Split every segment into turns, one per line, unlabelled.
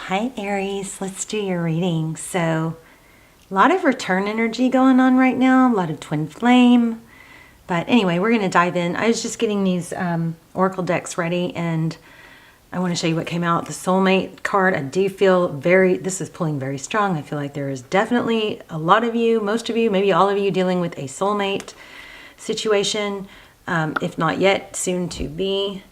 Hi Aries, let's do your reading. So a lot of return energy going on right now, a lot of twin flame. But anyway, we're going to dive in. I was just getting these oracle decks ready and I want to show you what came out. The soulmate card, I do feel this is pulling very strong. I feel like there is definitely a lot of you, most of you, maybe all of you dealing with a soulmate situation. If not yet, soon to be.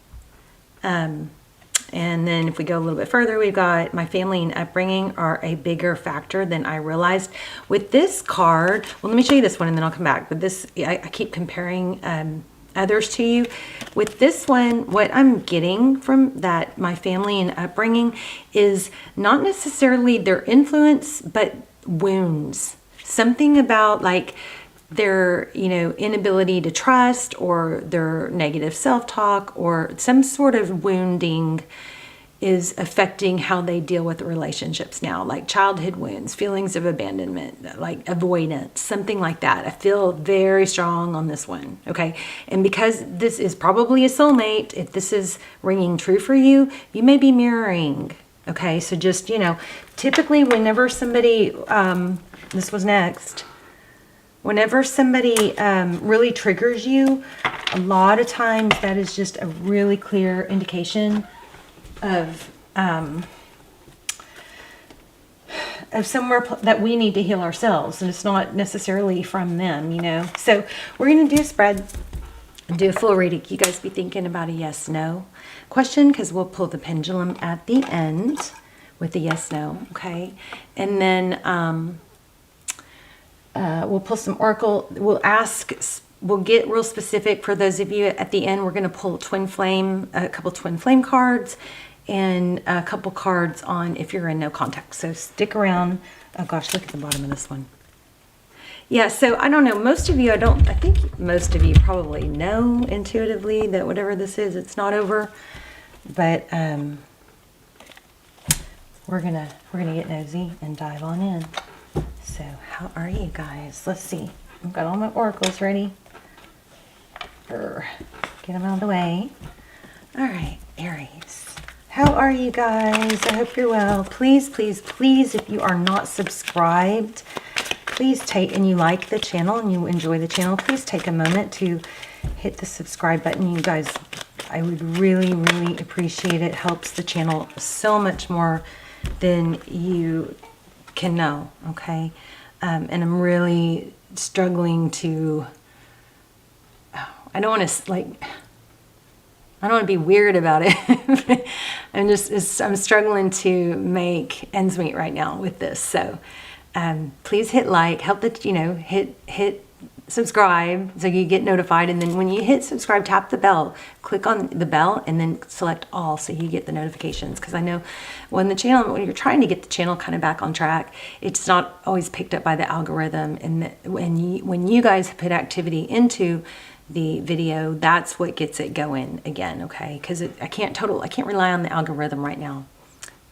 And then if we go a little bit further, we've got my family and upbringing are a bigger factor than I realized. With this card, well, let me show you this one and then I'll come back. But this, I keep comparing others to you. With this one, what I'm getting from that, my family and upbringing, is not necessarily their influence, but wounds. Something about like their inability to trust, or their negative self-talk, or some sort of wounding is affecting how they deal with relationships now, like childhood wounds, feelings of abandonment, like avoidance, something like that. I feel very strong on this one, okay? And because this is probably a soulmate, if this is ringing true for you, you may be mirroring, okay? So just, typically whenever somebody, this was next, whenever somebody really triggers you, a lot of times that is just a really clear indication of somewhere that we need to heal ourselves, and it's not necessarily from them, So we're going to do a spread and do a full reading. You guys be thinking about a yes/no question, because we'll pull the pendulum at the end with the yes/no, okay? And then we'll pull some oracle. We'll get real specific for those of you at the end. We're going to pull a couple twin flame cards, and a couple cards on if you're in no contact. So stick around. Oh gosh, look at the bottom of this one. Yeah, so I don't know. Most of you, I think most of you probably know intuitively that whatever this is, it's not over. But we're gonna get nosy and dive on in. So how are you guys? Let's see. I've got all my oracles ready. Get them out of the way. All right, Aries. How are you guys? I hope you're well. Please, please, please, if you are not subscribed, please and you like the channel and you enjoy the channel, please take a moment to hit the subscribe button. You guys, I would really, really appreciate it. It helps the channel so much more than you can know, okay? And I'm really struggling to, I don't want to be weird about it. I'm struggling to make ends meet right now with this. So please hit like, help hit subscribe so you get notified. And then when you hit subscribe, tap the bell, click on the bell, and then select all so you get the notifications. Because I know when you're trying to get the channel kind of back on track, it's not always picked up by the algorithm. And when you guys put activity into the video, that's what gets it going again, okay? Because I can't rely on the algorithm right now.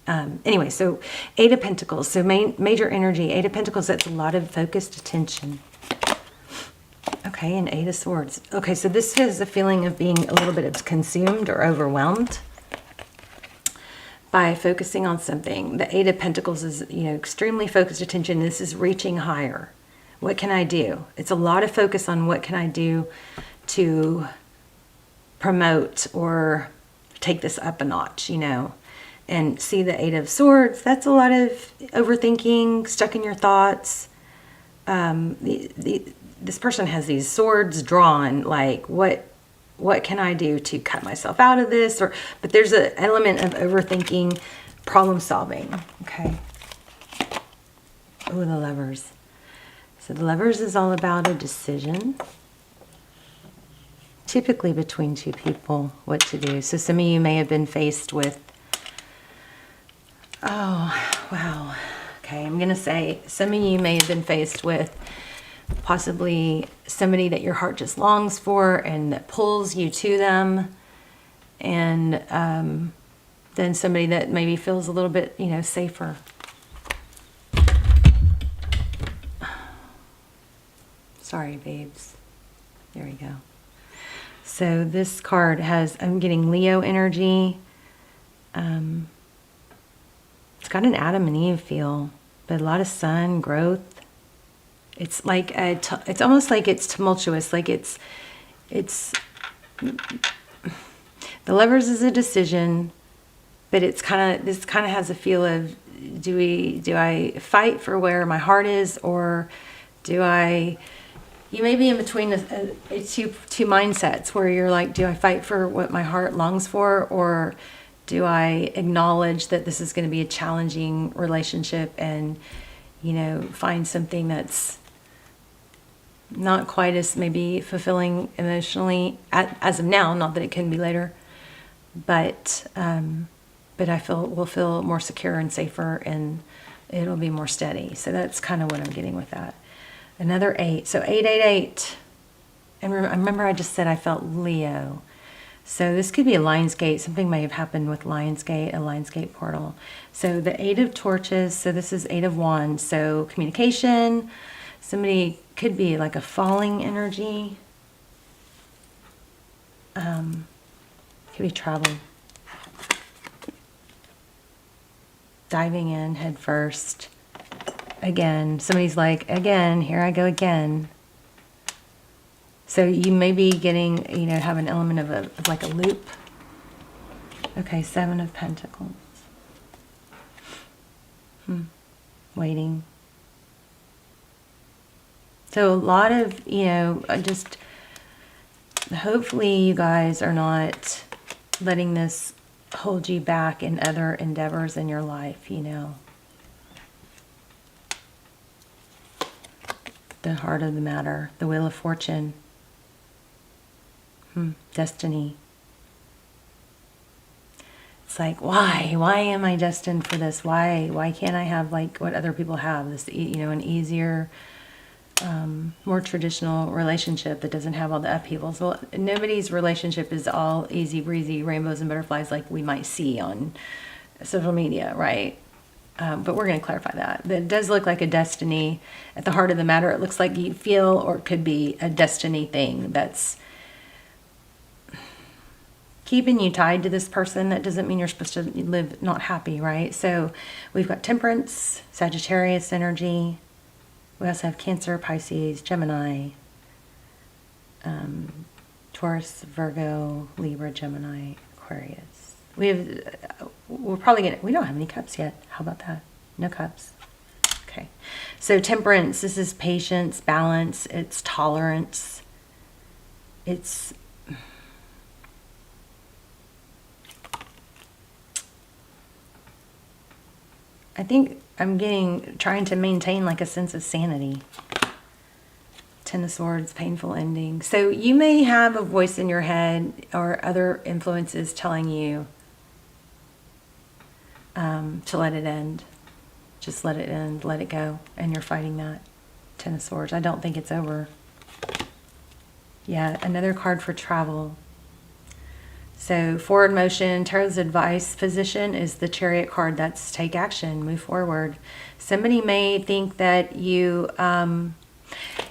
Anyway, so Eight of Pentacles, so major energy. Eight of Pentacles, that's a lot of focused attention. Okay, and Eight of Swords. Okay, so this is a feeling of being a little bit consumed or overwhelmed by focusing on something. The Eight of Pentacles is, extremely focused attention. This is reaching higher. What can I do? It's a lot of focus on what can I do to promote or take this up a notch, And see the Eight of Swords, that's a lot of overthinking, stuck in your thoughts. This person has these swords drawn, like what can I do to cut myself out of this? But there's an element of overthinking, problem solving, okay? Oh, the Lovers. So the Lovers is all about a decision, typically between two people, what to do. So some of you may have been faced with, oh, wow. Okay, I'm going to say some of you may have been faced with possibly somebody that your heart just longs for and that pulls you to them. And then somebody that maybe feels a little bit, safer. Sorry, babes. There we go. So this card has, I'm getting Leo energy. got an Adam and Eve feel, but a lot of sun, growth. It's like it's almost like it's tumultuous, like it's the Lovers is a decision, but it's this kind of has a feel of, do I fight for where my heart is, or do I? You may be in between two mindsets where you're like, do I fight for what my heart longs for, or do I acknowledge that this is going to be a challenging relationship and, find something that's not quite as maybe fulfilling emotionally as of now, not that it can be later, but we'll feel more secure and safer, and it'll be more steady. So that's kind of what I'm getting with that. Another 8. So 888. And remember I just said I felt Leo. So this could be a Lionsgate. Something may have happened with Lionsgate, a Lionsgate portal. So the 8 of Torches. So this is 8 of Wands. So communication. Somebody could be like a falling energy. Could be travel. Diving in head first. Again, somebody's like, again, here I go again. So you may be getting, have an element of like a loop. Okay, 7 of Pentacles. Waiting. So a lot of, just hopefully you guys are not letting this hold you back in other endeavors in your life, The heart of the matter, the Wheel of Fortune, destiny. It's like, why? Why am I destined for this? Why can't I have like what other people have? This, an easier, more traditional relationship that doesn't have all the upheavals. Well, nobody's relationship is all easy breezy, rainbows and butterflies like we might see on social media, right? But we're going to clarify that. But it does look like a destiny at the heart of the matter. It looks like you feel, or it could be a destiny thing that's keeping you tied to this person. That doesn't mean you're supposed to live not happy, right? So we've got Temperance, Sagittarius energy. We also have Cancer, Pisces, Gemini, Taurus, Virgo, Libra, Gemini, Aquarius. We're probably gonna, we don't have any cups yet. How about that? No cups. Okay. So Temperance, this is patience, balance, it's tolerance. It's I think I'm trying to maintain like a sense of sanity. 10 of Swords, painful ending. So you may have a voice in your head or other influences telling you to let it end. Just let it end, let it go. And you're fighting that. 10 of Swords. I don't think it's over. Yeah, another card for travel. So forward motion, Tarot's advice position is the Chariot card. That's take action, move forward. Somebody may think that you, and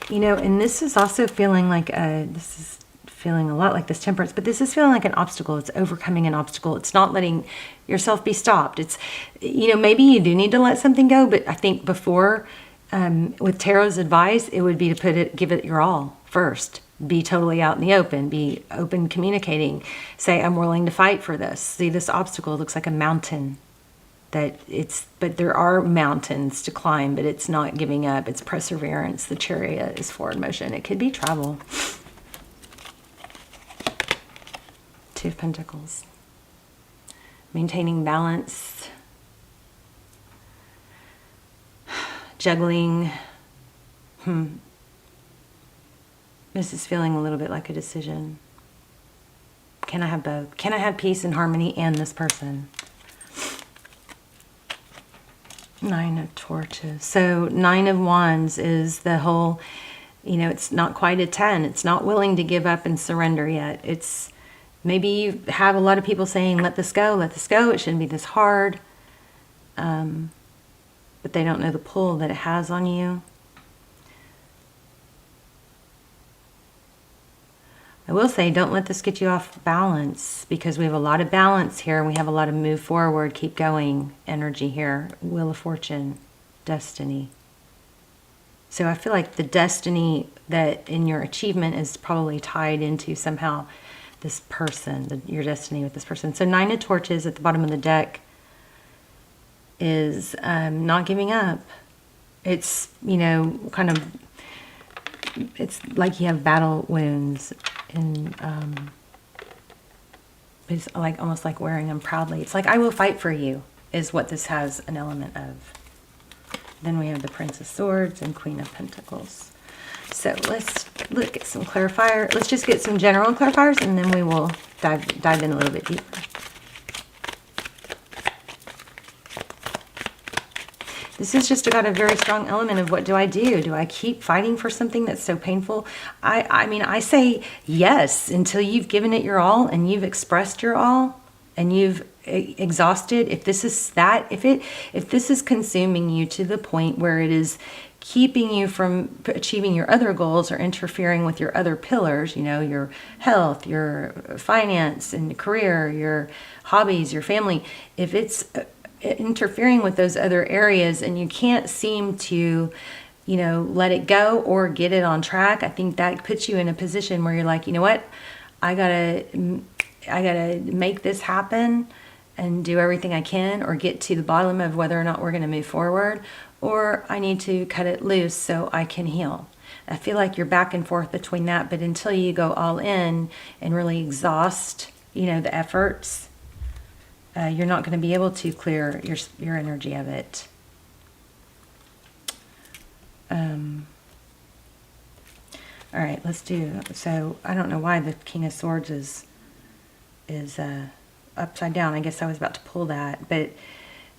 this is also feeling like this is feeling a lot like this Temperance, but this is feeling like an obstacle. It's overcoming an obstacle. It's not letting yourself be stopped. It's, maybe you do need to let something go, but I think before, with Tarot's advice, it would be to give it your all first. Be totally out in the open, be open communicating, say, I'm willing to fight for this. See, this obstacle looks like a mountain but there are mountains to climb, but it's not giving up. It's perseverance. The Chariot is forward motion. It could be travel. 2 of Pentacles. Maintaining balance. Juggling. This is feeling a little bit like a decision. Can I have both? Can I have peace and harmony and this person? 9 of Torches. So 9 of Wands is the whole, it's not quite a 10. It's not willing to give up and surrender yet. It's maybe you have a lot of people saying, let this go, let this go. It shouldn't be this hard. But they don't know the pull that it has on you. I will say, don't let this get you off balance, because we have a lot of balance here. We have a lot of move forward, keep going energy here. Wheel of Fortune, destiny. So I feel like the destiny that in your achievement is probably tied into somehow this person, your destiny with this person. So 9 of Torches at the bottom of the deck is not giving up. It's, you know, kind of, it's like you have battle wounds, and it's like almost like wearing them proudly. It's like, I will fight for you, is what this has an element of. Then we have the Prince of Swords and Queen of Pentacles. So let's look at some clarifier. Let's just get some general clarifiers, and then we will dive in a little bit deeper. This has just got a very strong element of, what do I do? Do I keep fighting for something that's so painful? I mean, I say yes until you've given it your all and you've expressed your all and you've exhausted. If this is that, if this is consuming you to the point where it is keeping you from achieving your other goals or interfering with your other pillars, you know, your health, your finance and career, your hobbies, your family, if it's interfering with those other areas and you can't seem to, you know, let it go or get it on track, I think that puts you in a position where you're like, you know what, I gotta make this happen and do everything I can, or get to the bottom of whether or not we're going to move forward, or I need to cut it loose so I can heal. I feel like you're back and forth between that, but until you go all in and really exhaust, you know, the efforts, you're not going to be able to clear your energy of it. All right, let's do, so I don't know why the King of Swords is upside down. I guess I was about to pull that, but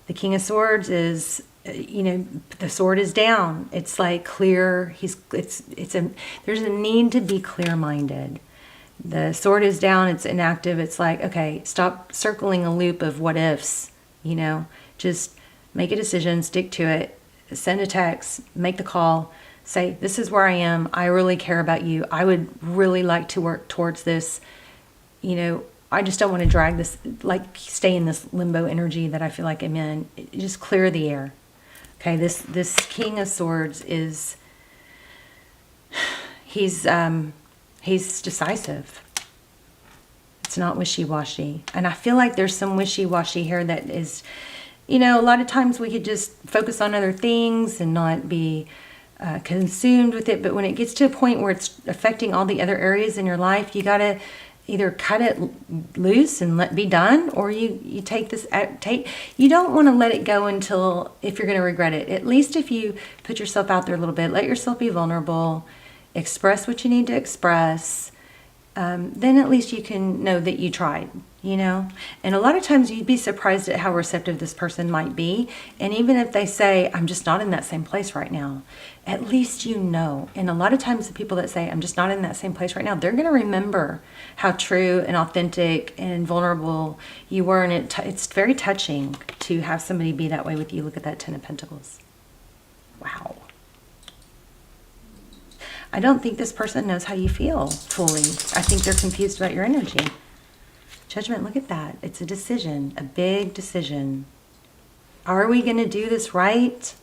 the King of Swords is, you know, the sword is down. It's like clear. There's a need to be clear-minded. The sword is down, it's inactive. It's like, okay, stop circling a loop of what ifs, you know, just make a decision, stick to it, send a text, make the call, say, this is where I am. I really care about you. I would really like to work towards this. You know, I just don't want to drag this, like stay in this limbo energy that I feel like I'm in. Just clear the air. Okay, this King of Swords is, he's decisive. It's not wishy-washy. And I feel like there's some wishy-washy here that is, you know, a lot of times we could just focus on other things and not be consumed with it. But when it gets to a point where it's affecting all the other areas in your life, you got to either cut it loose and be done, or you take you don't want to let it go until, if you're going to regret it. At least if you put yourself out there a little bit, let yourself be vulnerable, express what you need to express, then at least you can know that you tried, you know. And a lot of times you'd be surprised at how receptive this person might be. And even if they say, I'm just not in that same place right now, at least you know. And a lot of times the people that say, I'm just not in that same place right now, they're going to remember how true and authentic and vulnerable you were. And it's very touching to have somebody be that way with you. Look at that 10 of Pentacles. Wow. I don't think this person knows how you feel fully. I think they're confused about your energy. Judgment, look at that. It's a decision, a big decision. Are we going to do this right?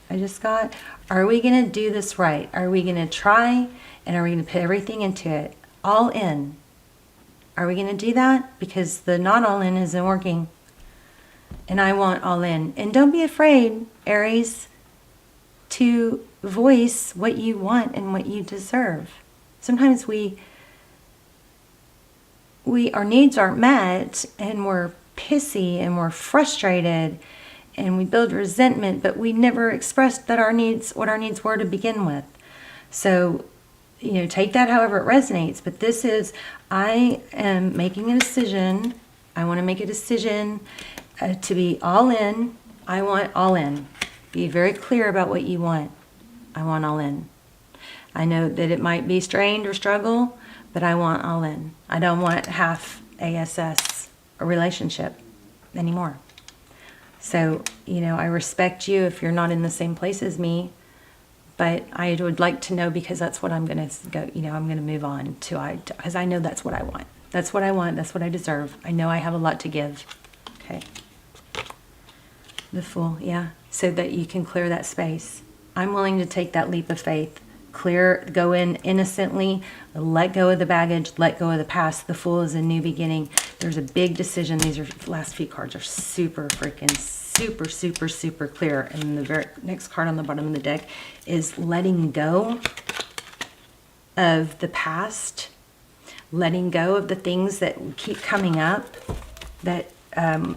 Are we going to do this right? Are we going to try, and are we going to put everything into it? All in. Are we going to do that? Because the not all in isn't working. And I want all in. And don't be afraid, Aries, to voice what you want and what you deserve. Sometimes our needs aren't met, and we're pissy and we're frustrated and we build resentment, but we never expressed that what our needs were to begin with. So, you know, take that however it resonates. But this is, I am making a decision. I want to make a decision to be all in. I want all in. Be very clear about what you want. I want all in. I know that it might be strained or struggle, but I want all in. I don't want half ASS a relationship anymore. So, you know, I respect you if you're not in the same place as me, but I would like to know, because that's what I'm going to go, I'm going to move on to, because I know that's what I want. That's what I want. That's what I deserve. I know I have a lot to give. Okay. The Fool, yeah. So that you can clear that space. I'm willing to take that leap of faith. Go in innocently, let go of the baggage, let go of the past. The Fool is a new beginning. There's a big decision. These last few cards are super freaking super, super, super clear. And the very next card on the bottom of the deck is letting go of the past, letting go of the things that keep coming up, that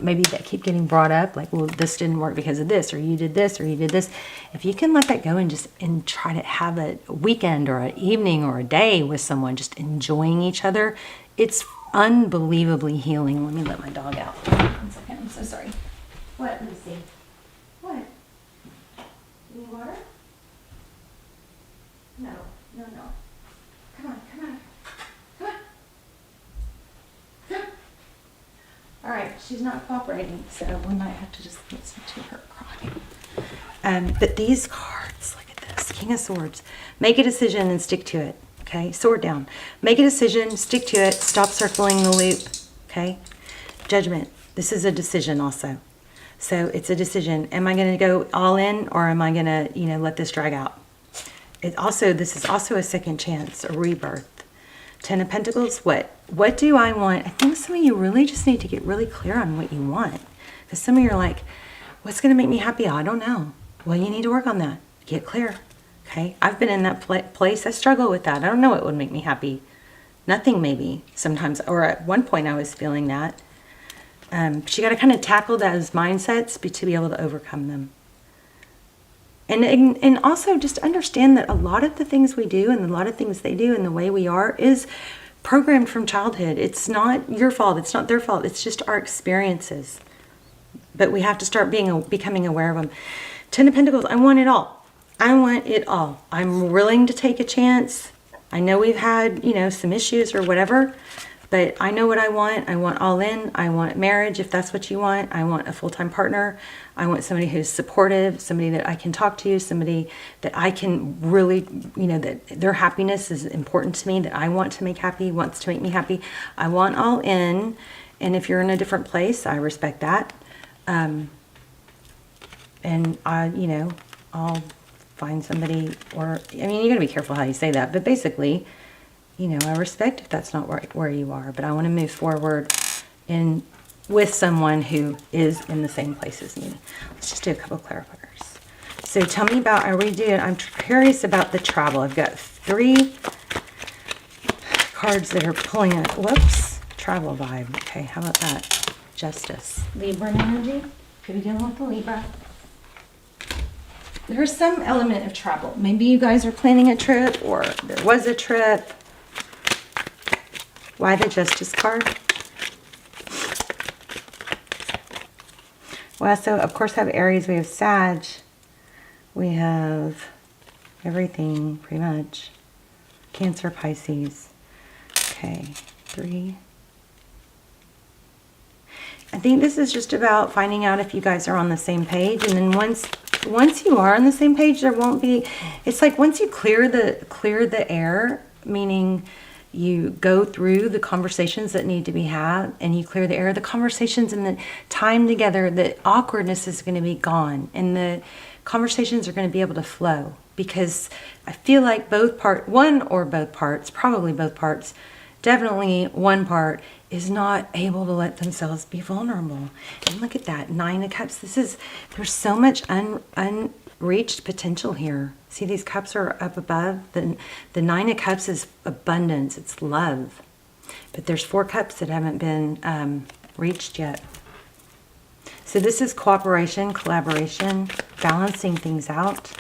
maybe that keep getting brought up, like, well, this didn't work because of this, or you did this, or you did this. If you can let that go and try to have a weekend or an evening or a day with someone, just enjoying each other, it's unbelievably healing. Let me let my dog out. 1 second. I'm so sorry. What? Let me see. What? You need water? No. Come on. All right, she's not cooperating, so we might have to just listen to her cry. But these cards, look at this. King of Swords. Make a decision and stick to it, okay? Sword down. Make a decision, stick to it, stop circling the loop, okay? Judgment. This is a decision also. So it's a decision. Am I going to go all in, or am I going to, let this drag out? This is also a second chance, a rebirth. 10 of Pentacles, what do I want? I think some of you really just need to get really clear on what you want. Because some of you are like, what's going to make me happy? I don't know. Well, you need to work on that. Get clear. Okay? I've been in that place. I struggle with that. I don't know what would make me happy. Nothing, maybe, sometimes. Or at one point I was feeling that. But you got to kind of tackle those mindsets to be able to overcome them. And also just understand that a lot of the things we do and a lot of things they do and the way we are is programmed from childhood. It's not your fault. It's not their fault. It's just our experiences. But we have to start becoming aware of them. 10 of Pentacles, I want it all. I want it all. I'm willing to take a chance. I know we've had, some issues or whatever, but I know what I want. I want all in. I want marriage, if that's what you want. I want a full-time partner. I want somebody who's supportive, somebody that I can talk to, somebody that I can really, that their happiness is important to me, that I want to make happy, wants to make me happy. I want all in. And if you're in a different place, I respect that. And I'll find somebody, or, you got to be careful how you say that, but basically, I respect if that's not where you are, but I want to move forward with someone who is in the same place as me. Let's just do a couple of clarifiers. So tell me about, I'm curious about the travel. I've got 3 cards that are pulling it. Whoops, travel vibe. Okay, how about that? Justice. Libra energy. Could be dealing with the Libra. There's some element of travel. Maybe you guys are planning a trip, or there was a trip. Why the Justice card? Well, so of course I have Aries, we have Sag, we have everything pretty much. Cancer, Pisces. Okay, 3. I think this is just about finding out if you guys are on the same page, and then once you are on the same page, there won't be, it's like once you clear the air, meaning you go through the conversations that need to be had and you clear the air, the conversations and the time together, the awkwardness is going to be gone and the conversations are going to be able to flow, because I feel like probably both parts, definitely one part is not able to let themselves be vulnerable. And look at that, 9 of Cups. There's so much unreached potential here. See, these cups are up above. The 9 of Cups is abundance, it's love. But there's 4 cups that haven't been reached yet. So this is cooperation, collaboration, balancing things out.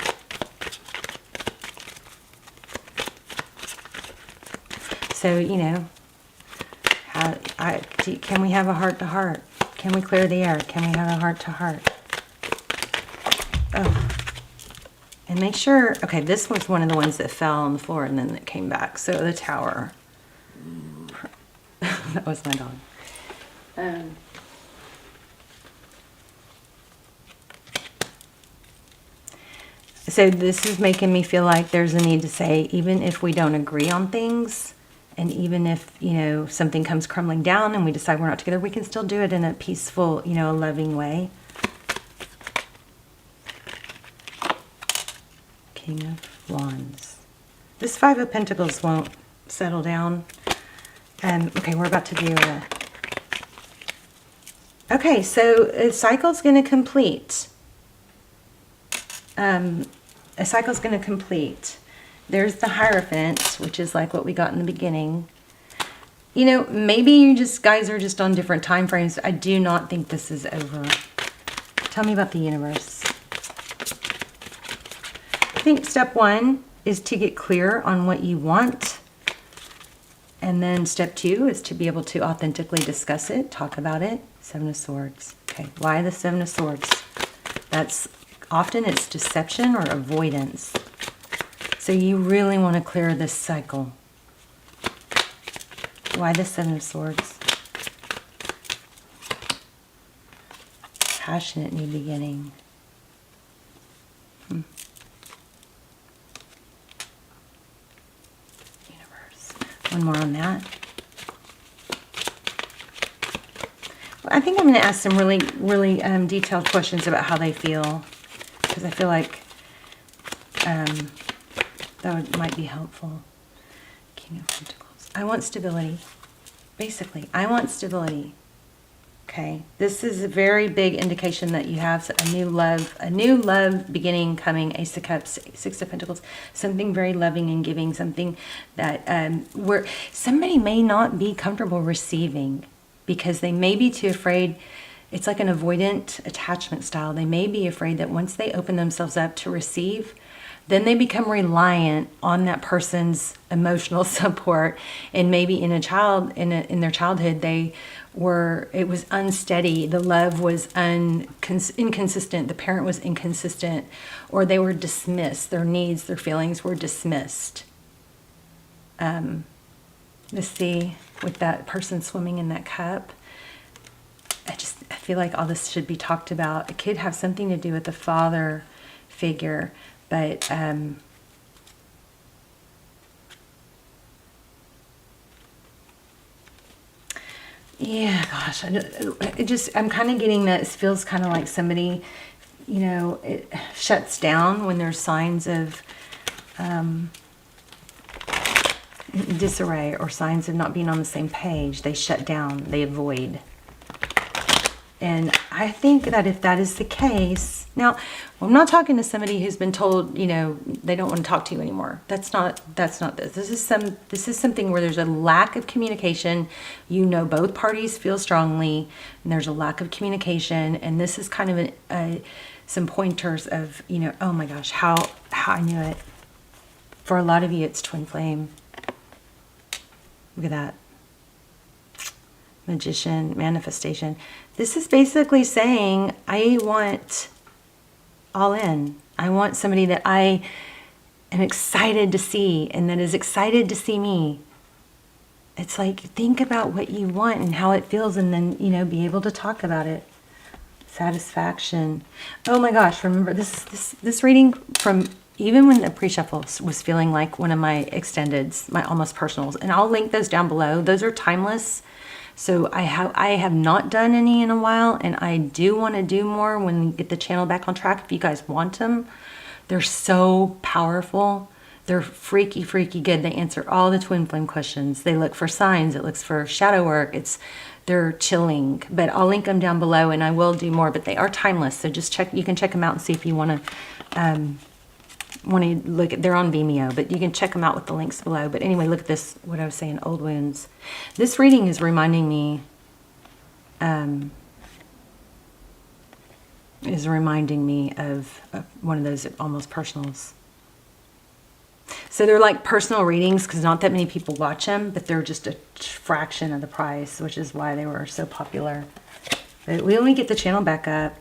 So, can we have a heart-to-heart? Can we clear the air? Can we have a heart-to-heart? Oh. And make sure, okay, this was one of the ones that fell on the floor and then it came back. So the Tower. That was my dog. So this is making me feel like there's a need to say, even if we don't agree on things, and even if, you know, something comes crumbling down and we decide we're not together, we can still do it in a peaceful, you know, loving way. King of Wands. This Five of Pentacles won't settle down. Okay, we're about to do a... Okay, so a cycle's going to complete. A cycle's going to complete. There's the Hierophant, which is like what we got in the beginning. You know, maybe you guys are just on different time frames. I do not think this is over. Tell me about the universe. I think step one is to get clear on what you want. And then step two is to be able to authentically discuss it, talk about it. Seven of Swords. Okay, why the Seven of Swords? That's often it's deception or avoidance. So you really want to clear this cycle. Why the Seven of Swords? Passionate new beginning. Universe. One more on that. Well, I think I'm going to ask some really detailed questions about how they feel, because I feel like might be helpful. King of Pentacles. I want stability. Basically, I want stability. Okay, this is a very big indication that you have a new love beginning coming. Ace of Cups, Six of Pentacles, something very loving and giving, something that where somebody may not be comfortable receiving because they may be too afraid. It's like an avoidant attachment style. They may be afraid that once they open themselves up to receive, then they become reliant on that person's emotional support. And maybe in their childhood, it was unsteady. The love was inconsistent. The parent was inconsistent, or they were dismissed. Their needs, their feelings were dismissed. Let's see, with that person swimming in that cup, I feel like all this should be talked about. It could have something to do with the father figure. But yeah, gosh, I'm kind of getting that it feels kind of like somebody, you know, it shuts down when there's signs of disarray or signs of not being on the same page. They shut down, they avoid. And I think that if that is the case, now I'm not talking to somebody who's been told, you know, they don't want to talk to you anymore. That's not this. This is something where there's a lack of communication. You know, both parties feel strongly, and there's a lack of communication. And this is kind of some pointers of, you know, oh my gosh, how I knew it. For a lot of you, it's twin flame. Look at that. Magician, manifestation. This is basically saying, I want all in. I want somebody that I am excited to see and that is excited to see me. It's like, think about what you want and how it feels, and then, you know, be able to talk about it. Satisfaction. Oh my gosh, remember this reading from even when the pre-shuffle was feeling like one of my extendeds, my almost personals, and I'll link those down below. Those are timeless. So I have not done any in a while, and I do want to do more when we get the channel back on track. If you guys want them, they're so powerful. They're freaky good. They answer all the twin flame questions. They look for signs. It looks for shadow work. They're chilling. But I'll link them down below, and I will do more. But they are timeless, so just check. You can check them out and see if you want to look at. They're on Vimeo, but you can check them out with the links below. But anyway, look at this. What I was saying, old wounds. This reading is reminding me. Of one of those almost personals. So they're like personal readings because not that many people watch them, but they're just a fraction of the price, which is why they were so popular. But we only get the channel back up.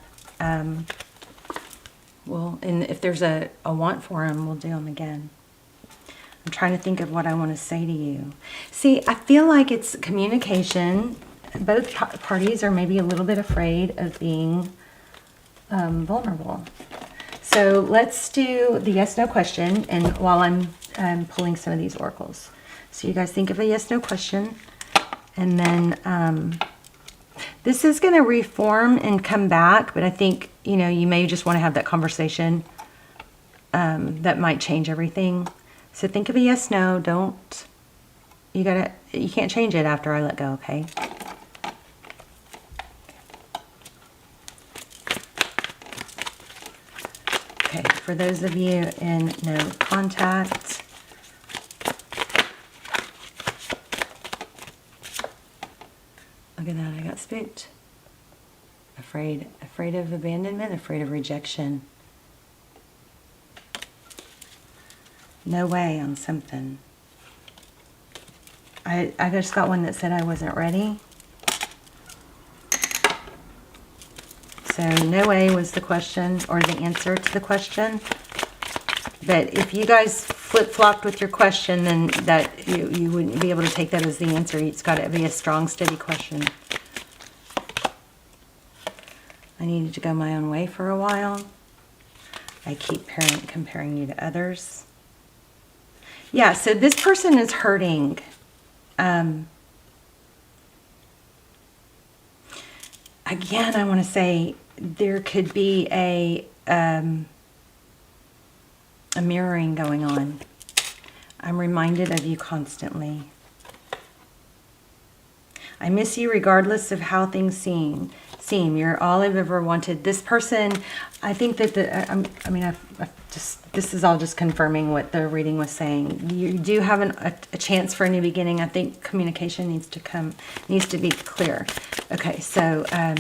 Well, and if there's a want for them, we'll do them again. I'm trying to think of what I want to say to you. See, I feel like it's communication. Both parties are maybe a little bit afraid of being vulnerable. So So let's do the yes, no question. And while I'm pulling some of these oracles. So you guys think of a yes, no question. And then this is going to reform and come back. But I think, you know, you may just want to have that conversation that might change everything. So think of a yes, no. Don't. You can't change it after I let go, okay? Okay, for those of you in no contact, look at that, I got spooked. Afraid of abandonment, afraid of rejection. No way on something. I just got one that said I wasn't ready. So no way was the question or the answer to the question. But if you guys flip-flopped with your question, then that you wouldn't be able to take that as the answer. It's got to be a strong, steady question. I needed to go my own way for a while. I keep comparing you to others. Yeah, so this person is hurting. Again, I want to say there could be a mirroring going on. I'm reminded of you constantly. I miss you regardless of how things seem. You're all I've ever wanted. This person, I think that this is all just confirming what the reading was saying. You do have a chance for a new beginning. I think communication needs to be clear. Okay, so I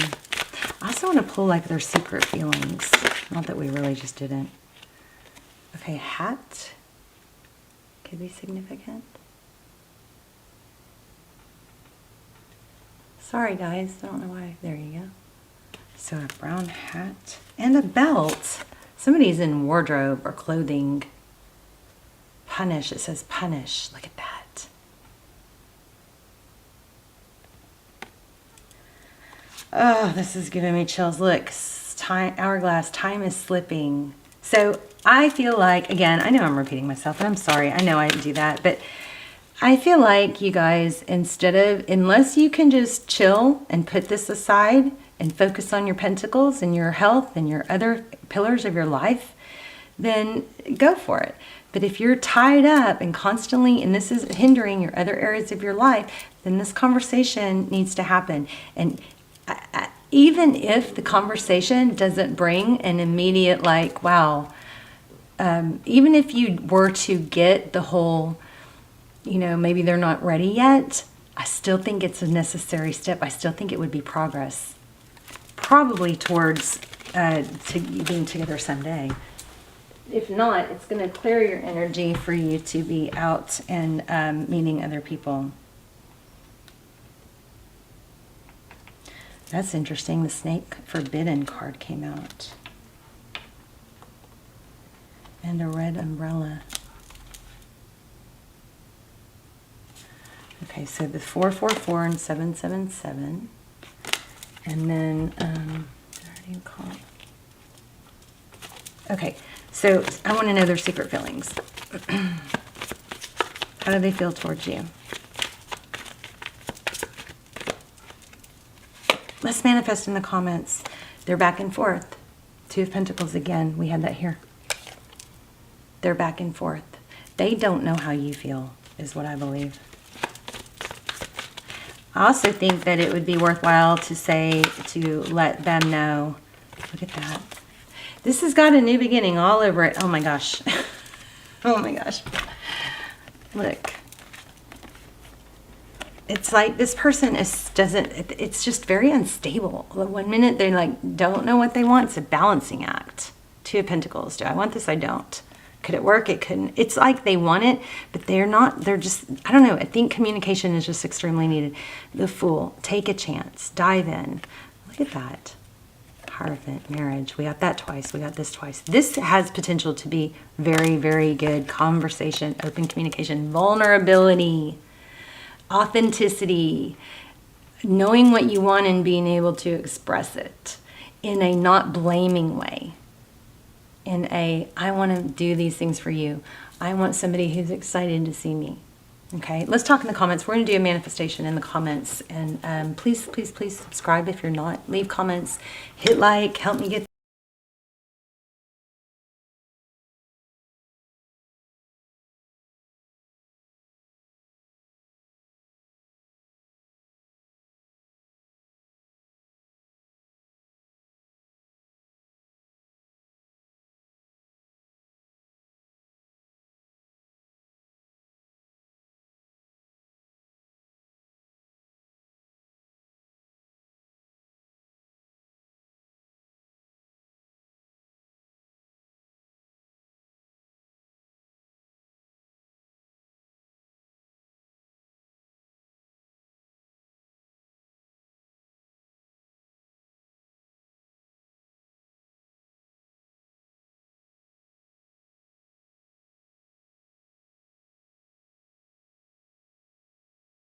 also want to pull like their secret feelings. Not that we really just didn't. Okay, hat could be significant. Sorry guys, I don't know why. There you go. So a brown hat and a belt. Somebody's in wardrobe or clothing. Punish, it says punish. Look at that. Oh, this is giving me chills. Look, hourglass, time is slipping. So I feel like, again, I know I'm repeating myself, and I'm sorry. I know I do that, but I feel like you guys, unless you can just chill and put this aside and focus on your pentacles and your health and your other pillars of your life, then go for it. But if you're tied up and constantly, and this is hindering your other areas of your life, then this conversation needs to happen. And even if the conversation doesn't bring an immediate like, wow, even if you were to get the whole, you know, maybe they're not ready yet, I still think it's a necessary step. I still think it would be progress, probably towards to being together someday. If not, it's going to clear your energy for you to be out and meeting other people. That's interesting. The Snake Forbidden card came out. And a red umbrella. Okay, so the 444 and 777. And then, what do you call it? Okay, so I want to know their secret feelings. How do they feel towards you? Let's manifest in the comments. They're back and forth. Two of Pentacles again. We had that here. They're back and forth. They don't know how you feel, is what I believe. I also think that it would be worthwhile to let them know. Look at that. This has got a new beginning all over it. Oh my gosh. Oh my gosh. Look. It's like this person it's just very unstable. One minute they like don't know what they want. It's a balancing act. Two of Pentacles. Do I want this? I don't. Could it work? It couldn't. It's like they want it, but they're not. They're just, I don't know. I think communication is just extremely needed. The Fool. Take a chance. Dive in. Look at that. Hierophant. Marriage. We got that twice. We got this twice. This has potential to be very, very good conversation, open communication, vulnerability, authenticity, knowing what you want and being able to express it in a not blaming way. in a, I want to do these things for you. I want somebody who's excited to see me. Okay, let's talk in the comments. We're going to do a manifestation in the comments. And please, please, please subscribe if you're not. Leave comments, hit like, help me get